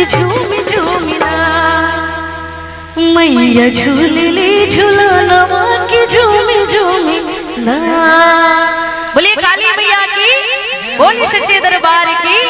कि झूमी झूमिना मैया झूलली झूलनवा कि झूमी झूमिना। बोलिए काली मैया की, बोलिए सच्चे दरबार की।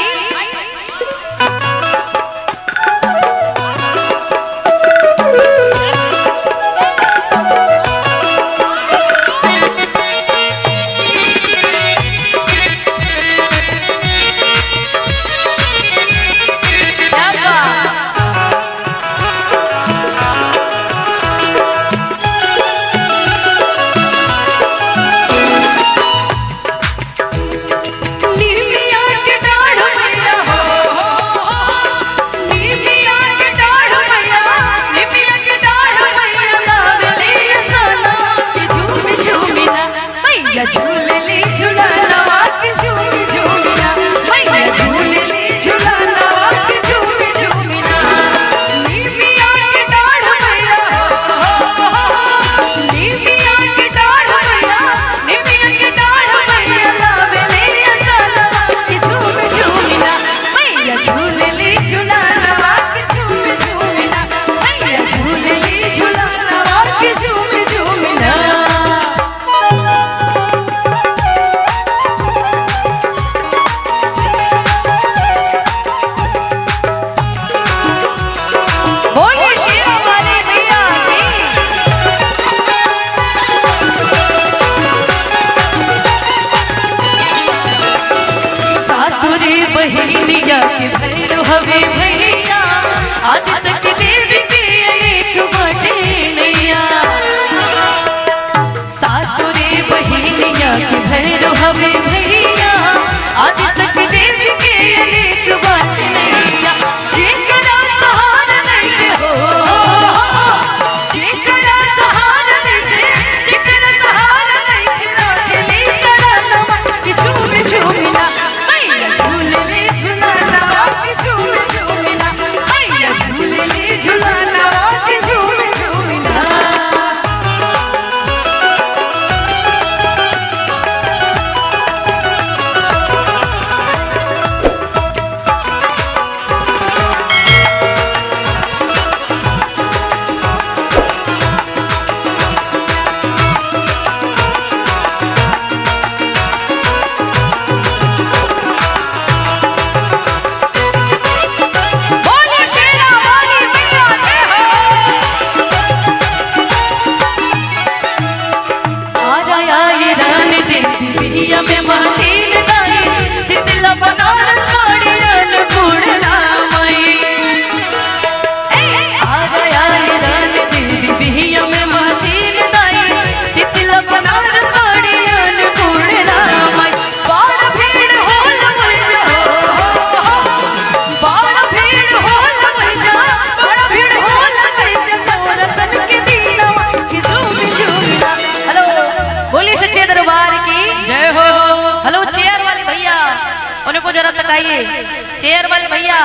चेयर वाले भैया,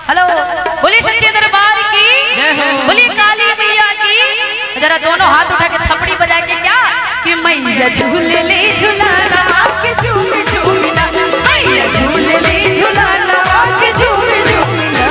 हेलो, बोलिए सच्चे दरबार की, बोलिए काली मैया की। जरा दोनों हाथ उठा के थपड़ी बजा के क्या कि मैया झूले ले झूलाना के झूमे झूमिना, मैया झूले ले झूलाना के झूमे झूमिना।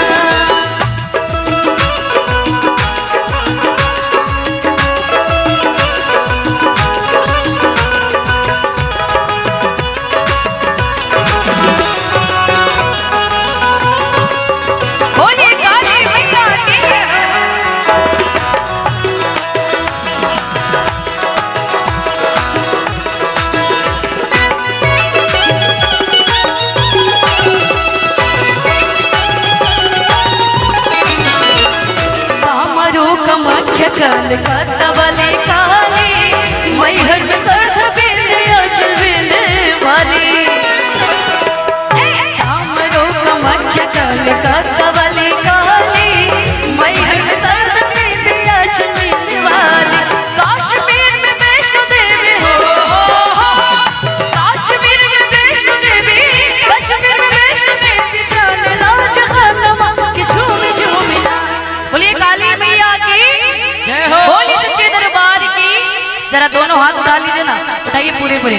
कल कतवले काली मैहर में सर्द बिंदिया चलने वाली हमरो कमख्या कल कतवले काली मैहर में सर्द बिंदिया चलने वाली। कश्मीर में वैष्णो देवी हो, कश्मीर में वैष्णो देवी, कश्मीर में वैष्णो देवी जाने लाज खानमा कि झूमी झूमिना। बोलिए काली मैया की, बोलिए सच्चे दरबार की। जरा दोनों हाथ उठा लीजिए ना, उठाइए पूरे पूरे,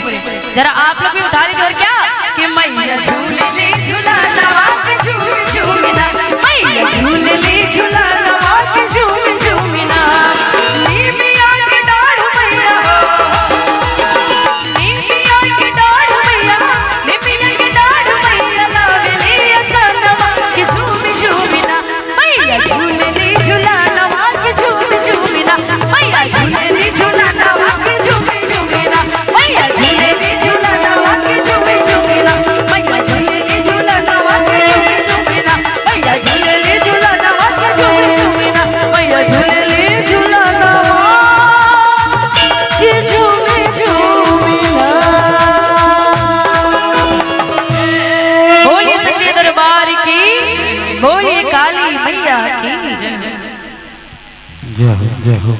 जरा आप लोग भी उठा लीजिए। और क्या कि मैया झूले झूला नवा के झूम झूमिना मैया झूले झूला नवा के झूम झूमिना नीमिया के डाढ़ मैया नीमिया के डाढ़ मैया नीमिया के डाढ़ मैया लावेली असनवा के झूम झूमिना मैया झूले झूला नवा के झूम झूमिना मैया झूले झूला नवा के झूम झूमिना मैया झूले झूला नवा के झूम झूमिना मैया झूले झूला नवा के झूम झूमिना मैया झूले झूला नवा के झूम झूमिना मैया झूले झूला नवा के झूम झूमिना। बोलिए सच्चे दरबार की, बोलिए काली मैया की जय। जय हो।